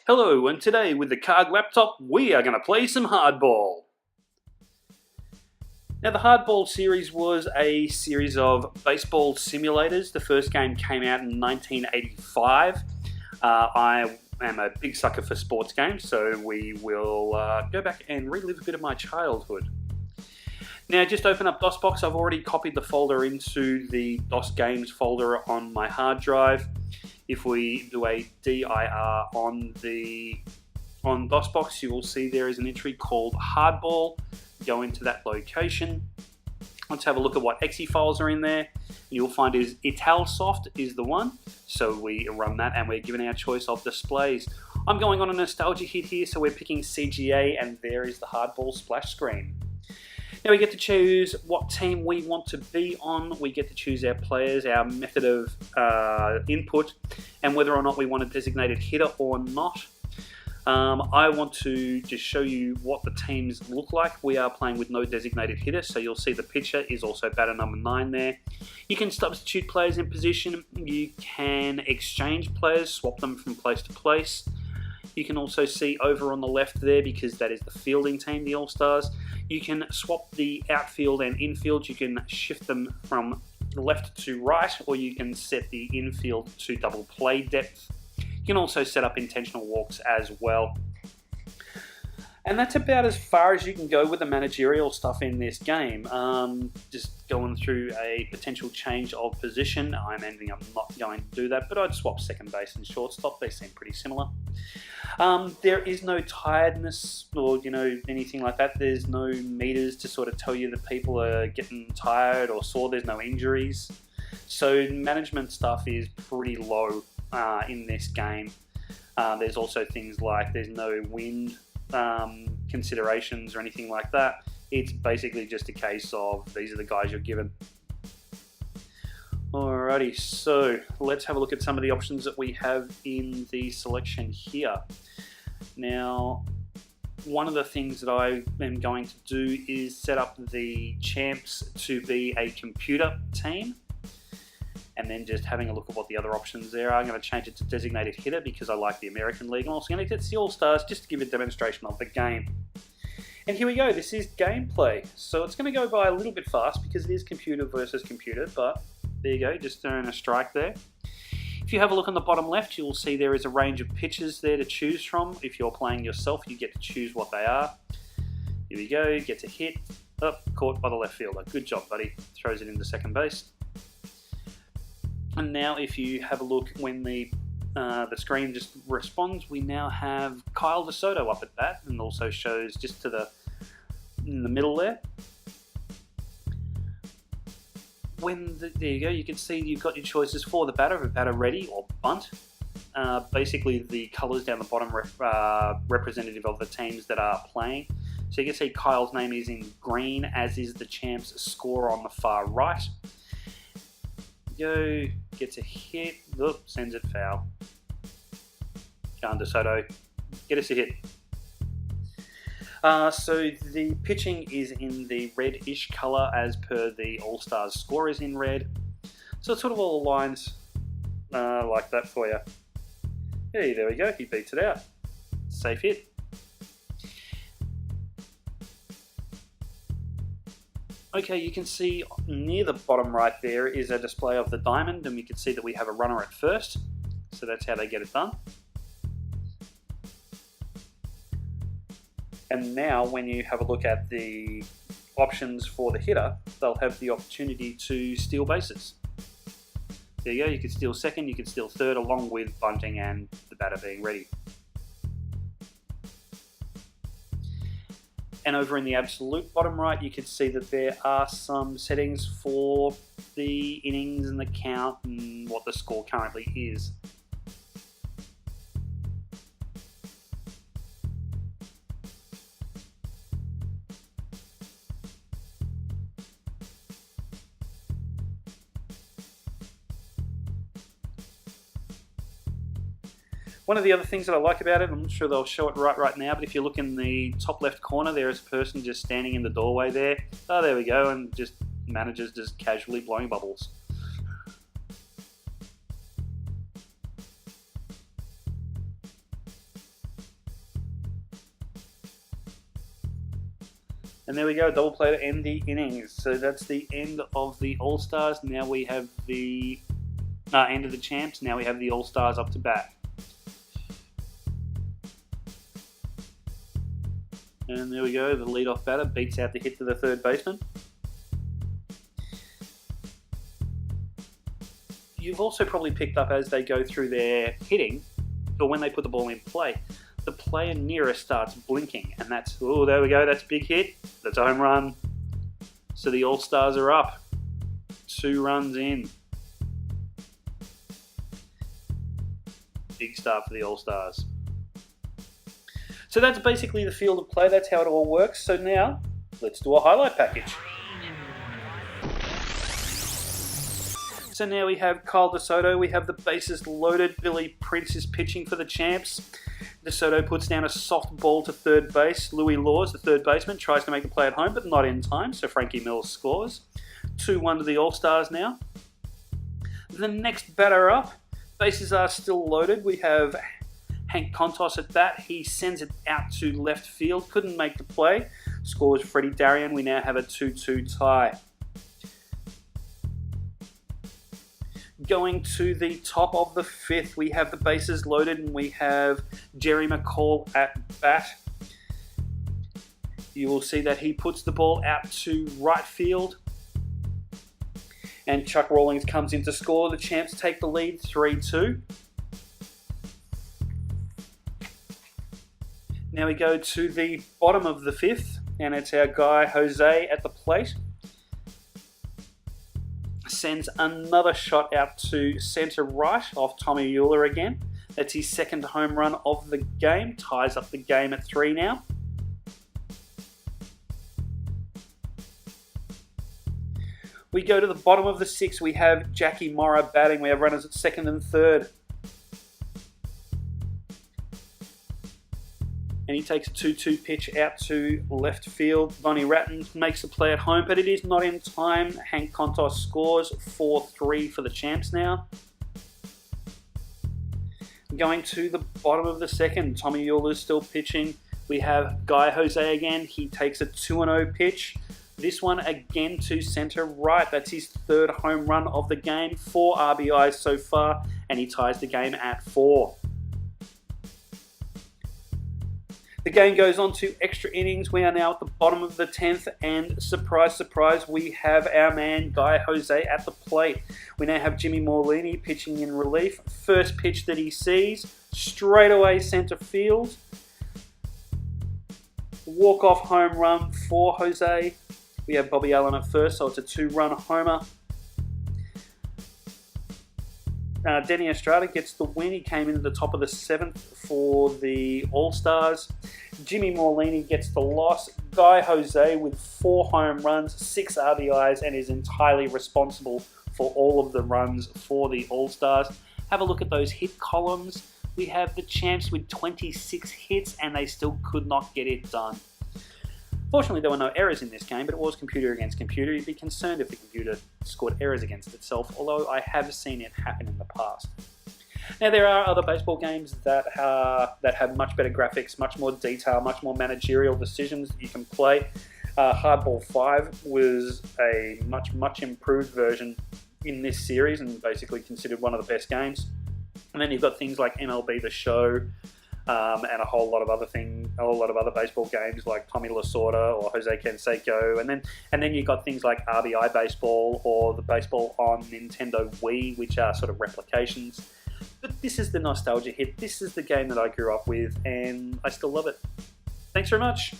Hello, and today with the CARG laptop, we are going to play some Hardball. Now, the Hardball series was a series of baseball simulators. The first game came out in 1985. I am a big sucker for sports games, so we will go back and relive a bit of my childhood. Now, just open up DOSBox. I've already copied the folder into the DOS Games folder on my hard drive. If we do a dir on DOSBox, you will see there is an entry called Hardball. Go into that location. Let's have a look at what exe files are in there. You'll find is Italsoft is the one. So we run that and we're given our choice of displays. I'm going on a nostalgia hit here, so we're picking CGA, and there is the Hardball splash screen. Now we get to choose what team we want to be on. We get to choose our players, our method of input, and whether or not we want a designated hitter or not. I want to just show you what the teams look like. We are playing with no designated hitter, so you'll see the pitcher is also batter number 9 there. You can substitute players in position. You can exchange players, swap them from place to place. You can also see over on the left there, because that is the fielding team, the All-Stars. You can swap the outfield and infield. You can shift them from left to right, or you can set the infield to double play depth. You can also set up intentional walks as well. And that's about as far as you can go with the managerial stuff in this game. Just going through a potential change of position. I'm ending up not going to do that, but I'd swap second base and shortstop. They seem pretty similar. There is no tiredness or anything like that. There's no meters to sort of tell you that people are getting tired or sore. There's no injuries. So management stuff is pretty low in this game. There's also things like there's no wind considerations or anything like that. It's basically just a case of these are the guys you're given. Alrighty, so let's have a look at some of the options that we have in the selection here. Now, one of the things that I am going to do is set up the champs to be a computer team, and then just having a look at what the other options there are. I'm going to change it to designated hitter because I like the American League. I'm also going to get the All-Stars just to give a demonstration of the game. And here we go, this is gameplay. So it's going to go by a little bit fast because it is computer versus computer, but there you go, just throwing a strike there. If you have a look on the bottom left, you'll see there is a range of pitches there to choose from. If you're playing yourself, you get to choose what they are. Here we go, get to hit. Oh, caught by the left fielder. Good job, buddy. Throws it into second base. And now if you have a look when the screen just responds, we now have Kyle DeSoto up at bat, and also shows just to in the middle there. There you go, you can see you've got your choices for the batter, a batter ready or bunt. Basically the colours down the bottom representative of the teams that are playing. So you can see Kyle's name is in green, as is the champ's score on the far right. Go, gets a hit, sends it foul. John DeSoto, get us a hit. So the pitching is in the reddish colour as per the All-Stars score is in red. So it sort of all aligns like that for you. Hey, there we go, he beats it out. Safe hit. Okay, you can see near the bottom right there is a display of the diamond, and we can see that we have a runner at first. So that's how they get it done. And now when you have a look at the options for the hitter, they'll have the opportunity to steal bases. There you go, you can steal second, you can steal third, along with bunting and the batter being ready. And over in the absolute bottom right, you can see that there are some settings for the innings and the count and what the score currently is. One of the other things that I like about it, I'm not sure they'll show it right now, but if you look in the top left corner, there is a person just standing in the doorway there. Oh, there we go, and just managers just casually blowing bubbles. And there we go, double play to end the innings. So that's the end of the All-Stars. Now we have the end of the champs. Now we have the All-Stars up to bat. And there we go, the leadoff batter beats out the hit to the third baseman. You've also probably picked up as they go through their hitting, or when they put the ball in play, the player nearest starts blinking, and that's, oh, there we go, that's a big hit, that's a home run. So the All-Stars are up, 2 runs in. Big start for the All-Stars. So that's basically the field of play, that's how it all works. So now, let's do a highlight package. So now we have Kyle DeSoto, we have the bases loaded, Billy Prince is pitching for the champs. DeSoto puts down a soft ball to third base. Louis Laws, the third baseman, tries to make the play at home, but not in time, so Frankie Mills scores. 2-1 to the All-Stars now. The next batter up, bases are still loaded. We have Hank Contos at bat. He sends it out to left field, couldn't make the play. Scores Freddie Darian. We now have a 2-2 tie. Going to the top of the 5th, we have the bases loaded and we have Jerry McCall at bat. You will see that he puts the ball out to right field and Chuck Rawlings comes in to score. The champs take the lead 3-2. Now we go to the bottom of the 5th and it's our guy Jose at the plate. Sends another shot out to centre right off Tommy Euler again. That's his second home run of the game. Ties up the game at 3 now. We go to the bottom of the 6th. We have Jackie Morra batting. We have runners at second and third. And he takes a 2-2 pitch out to left field. Bonnie Ratton makes the play at home, but it is not in time. Hank Contos scores 4-3 for the champs now. Going to the bottom of the 2nd, Tommy Euler's still pitching. We have Guy Jose again. He takes a 2-0 pitch. This one again to centre right. That's his 3rd home run of the game. 4 RBIs so far, and he ties the game at 4. The game goes on to extra innings. We are now at the bottom of the 10th and surprise, surprise, we have our man Guy Jose at the plate. We now have Jimmy Morlini pitching in relief. First pitch that he sees, straight away centre field. Walk-off home run for Jose. We have Bobby Allen at first, so it's a 2-run homer. Denny Estrada gets the win. He came in at the top of the 7th for the All-Stars. Jimmy Morlini gets the loss. Guy Jose with 4 home runs, 6 RBIs, and is entirely responsible for all of the runs for the All-Stars. Have a look at those hit columns. We have the champs with 26 hits, and they still could not get it done. Fortunately, there were no errors in this game, but it was computer against computer. You'd be concerned if the computer scored errors against itself, although I have seen it happen in the past. Now, there are other baseball games that have much better graphics, much more detail, much more managerial decisions that you can play. Hardball 5 was a much improved version in this series and basically considered one of the best games. And then you've got things like MLB The Show, and a whole lot of other baseball games like Tommy Lasorda or Jose Canseco, and then you've got things like RBI Baseball or the baseball on Nintendo Wii, which are sort of replications. But this is the nostalgia hit. This is the game that I grew up with, and I still love it. Thanks very much.